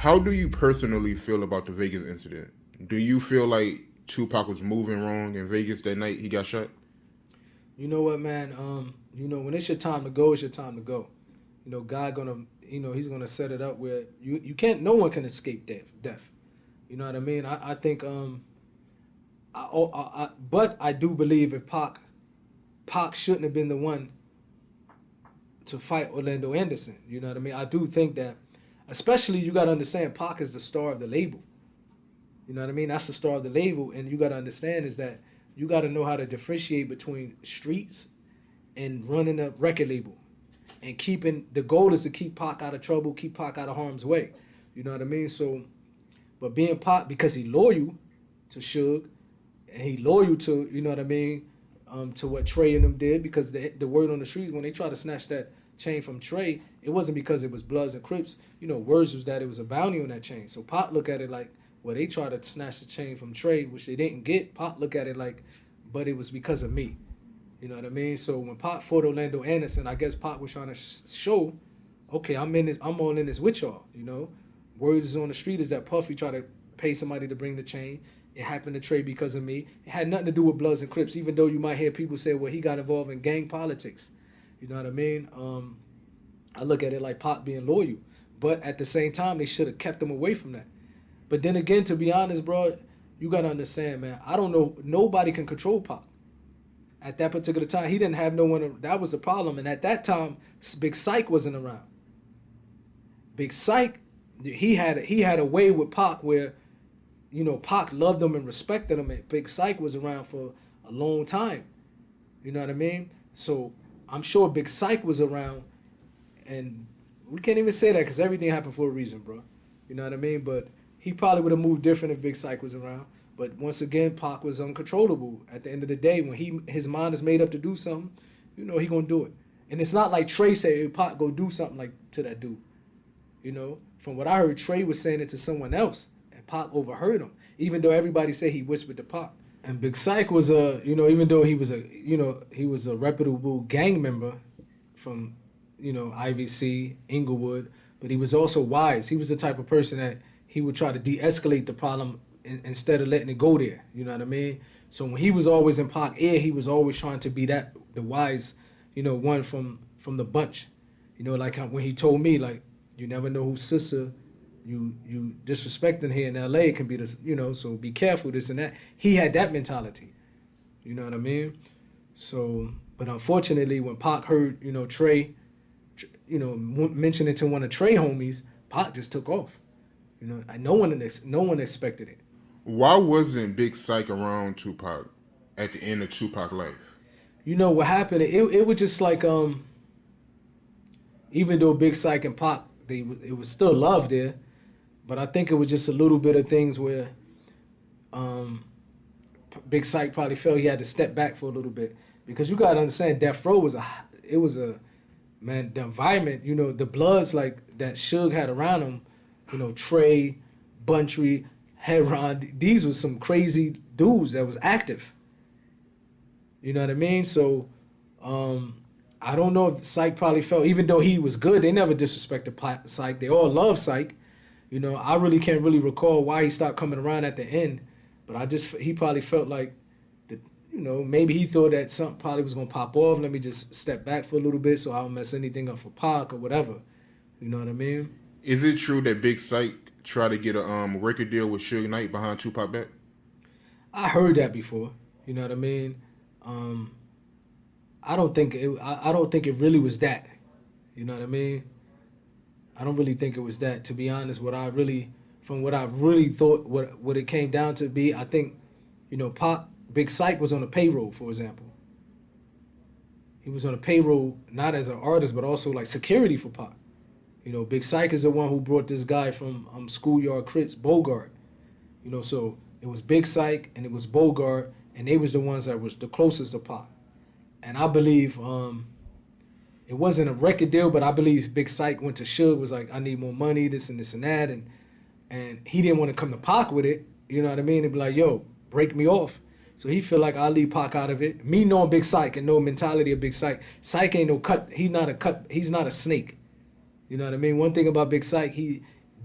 How do you personally feel about the Vegas incident? Do you feel like Tupac was moving wrong in Vegas that night he got shot? You know what, man? When it's your time to go, it's your time to go. God gonna, He's gonna set it up where you can't. No one can escape death. You know what I mean? I think but I do believe if Pac shouldn't have been the one to fight Orlando Anderson. You know what I mean? I do think that, especially you got to understand, Pac is the star of the label. You know what I mean? That's the star of the label, and you got to understand is that you got to know how to differentiate between streets and running a record label, and keeping the goal is to keep Pac out of trouble, keep Pac out of harm's way. You know what I mean? So, but being Pac because he loyal to Suge, and he loyal to what I mean, to what Trey and them did because the word on the streets when they tried to snatch that chain from Trey, it wasn't because it was Bloods and Crips. Words was that it was a bounty on that chain. So Pac look at it like, well, they tried to snatch the chain from Trey, which they didn't get. Pac look at it like, but it was because of me. You know what I mean? So when Pac fought Orlando Anderson, I guess Pac was trying to show, okay, I'm in this, I'm all in this with y'all. Words is on the street is that Puffy tried to pay somebody to bring the chain. It happened to Trey because of me. It had nothing to do with Bloods and Crips, even though you might hear people say, well, he got involved in gang politics. You know what I mean? I look at it like Pac being loyal. But at the same time, they should have kept him away from that. But then again, to be honest, bro, you got to understand, man, I don't know. Nobody can control Pac. At that particular time, he didn't have no one. That was the problem. And at that time, Big Syke wasn't around. Big Syke, he had a way with Pac where, Pac loved him and respected him. And Big Syke was around for a long time. You know what I mean? So I'm sure Big Syke was around, and we can't even say that because everything happened for a reason, bro. You know what I mean? But he probably would have moved different if Big Syke was around. But once again, Pac was uncontrollable. At the end of the day, when his mind is made up to do something, he gonna do it. And it's not like Trey said, hey, Pac, go do something like to that dude. From what I heard, Trey was saying it to someone else, and Pac overheard him, even though everybody said he whispered to Pac. And Big Syke was even though he was a reputable gang member from, IVC, Inglewood, but he was also wise. He was the type of person that he would try to de-escalate the problem instead of letting it go there. You know what I mean? So when he was always in Pac ear, he was always trying to be the wise, one from the bunch. Like when he told me, like, you never know whose sister you disrespecting here in LA can be this, so be careful, this and that. He had that mentality. You know what I mean? So, but unfortunately, when Pac heard, Trey, mention it to one of Trey homies, Pac just took off. No one expected it. Why wasn't Big Syke around Tupac at the end of Tupac life? What happened? It was just like even though Big Syke and Pac, it was still love there, but I think it was just a little bit of things where Big Syke probably felt he had to step back for a little bit because you gotta understand Death Row was the environment, the Bloods like that Suge had around him, Trey, Buntry, Heron, these were some crazy dudes that was active. You know what I mean? So I don't know if Syke probably felt, even though he was good, they never disrespected Syke. They all love Syke. I really can't really recall why he stopped coming around at the end, but he probably felt like that, maybe he thought that something probably was gonna pop off. Let me just step back for a little bit so I don't mess anything up for Pac or whatever. You know what I mean? Is it true that Big Syke tried to get a record deal with Suge Knight behind Tupac back? I heard that before. You know what I mean? I don't think it really was that. You know what I mean? I don't really think it was that. To be honest, from what I really thought, what it came down to be, I think, Pac, Big Syke was on the payroll, for example. He was on a payroll not as an artist, but also like security for Pac. Big Syke is the one who brought this guy from Schoolyard Crits, Bogart. So it was Big Syke and it was Bogart, and they was the ones that was the closest to Pac. And I believe it wasn't a record deal, but I believe Big Syke went to Suge, was like, I need more money, this and this and that, and he didn't want to come to Pac with it. You know what I mean? And be like, yo, break me off. So he feel like I'll leave Pac out of it. Me knowing Big Syke and knowing mentality of Big Syke, Syke ain't no cut. He's not a snake. You know what I mean? One thing about Big Syke,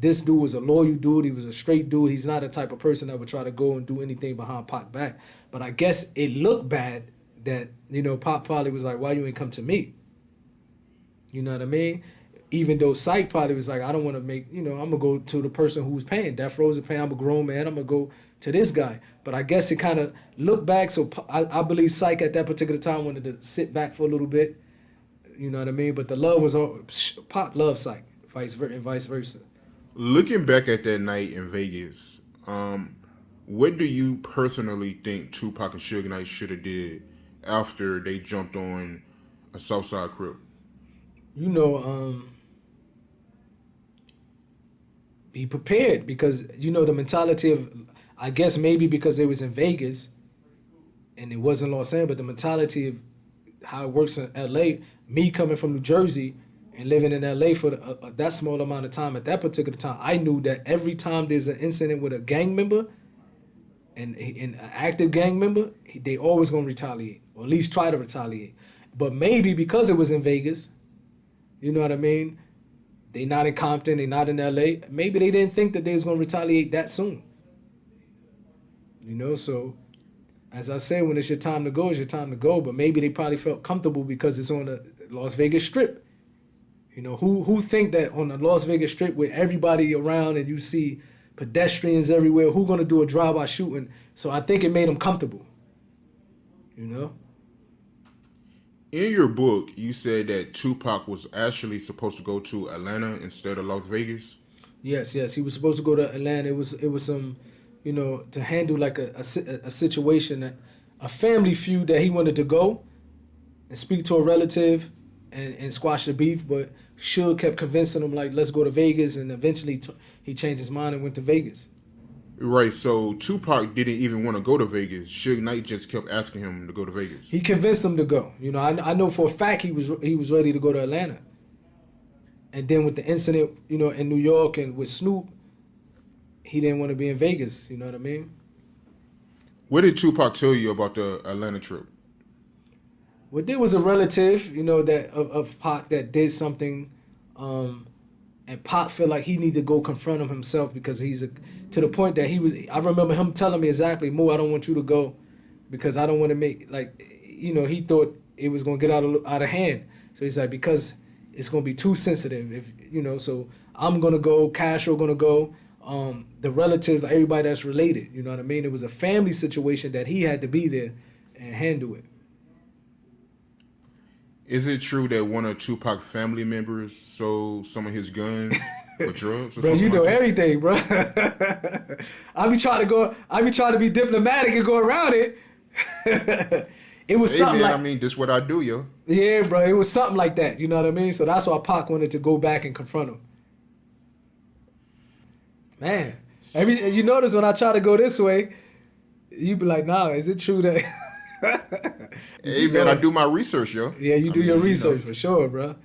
this dude was a loyal dude. He was a straight dude. He's not the type of person that would try to go and do anything behind Pac back. But I guess it looked bad that, you know, Pac probably was like, why you ain't come to me? You know what I mean? Even though Syke probably was like, I don't want to make, you know, I'm going to go to the person who's paying. Death Row's paying. I'm a grown man. I'm going to go to this guy. But I guess it kind of looked back. So I believe Syke at that particular time wanted to sit back for a little bit. You know what I mean? But the love was all, Pac loved Syke, and vice versa. Looking back at that night in Vegas, what do you personally think Tupac and Suge Knight should have did after they jumped on a Southside Crip? You know, be prepared, because, you know, the mentality of, I guess maybe because they was in Vegas and it wasn't Los Angeles, but the mentality of how it works in LA, me coming from New Jersey and living in LA for that small amount of time, at that particular time, I knew that every time there's an incident with a gang member and an active gang member, they always gonna retaliate, or at least try to retaliate. But maybe because it was in Vegas, you know what I mean? They not in Compton, they not in LA. Maybe they didn't think that they was gonna retaliate that soon. You know, so as I say, when it's your time to go, it's your time to go. But maybe they probably felt comfortable because it's on the Las Vegas Strip. You know, who think that on the Las Vegas Strip with everybody around and you see pedestrians everywhere, who gonna do a drive-by shooting? So I think it made them comfortable. You know? In your book, you said that Tupac was actually supposed to go to Atlanta instead of Las Vegas. Yes, he was supposed to go to Atlanta. It was some, you know, to handle like a situation, a family feud that he wanted to go and speak to a relative and squash the beef, but Suge kept convincing him like, let's go to Vegas, and eventually he changed his mind and went to Vegas. Right, so Tupac didn't even want to go to Vegas. Suge Knight just kept asking him to go to Vegas. He convinced him to go. You know, I know for a fact he was ready to go to Atlanta. And then with the incident, you know, in New York and with Snoop, he didn't want to be in Vegas. You know what I mean? What did Tupac tell you about the Atlanta trip? Well, there was a relative, you know, that of Pac that did something, and Pac felt like he needed to go confront him himself, because to the point that he was. I remember him telling me exactly, Mo, I don't want you to go because I don't want to make, like, you know, he thought it was gonna get out of hand. So he's like, because it's gonna be too sensitive, if you know. So I'm gonna go, Castro gonna go, the relatives, like everybody that's related. You know what I mean? It was a family situation that he had to be there and handle it. Is it true that one of Tupac's family members sold some of his guns for drugs? Or Bro, you know like everything, bro. I be trying to be diplomatic and go around it. It was something man, like, I mean, this what I do, yo. yeah, bro. It was something like that. You know what I mean? So that's why Pac wanted to go back and confront him. Man, you notice when I try to go this way, you be like, nah, is it true that? Hey, man, I do my research, yo. Yeah, you do your research for sure, bro.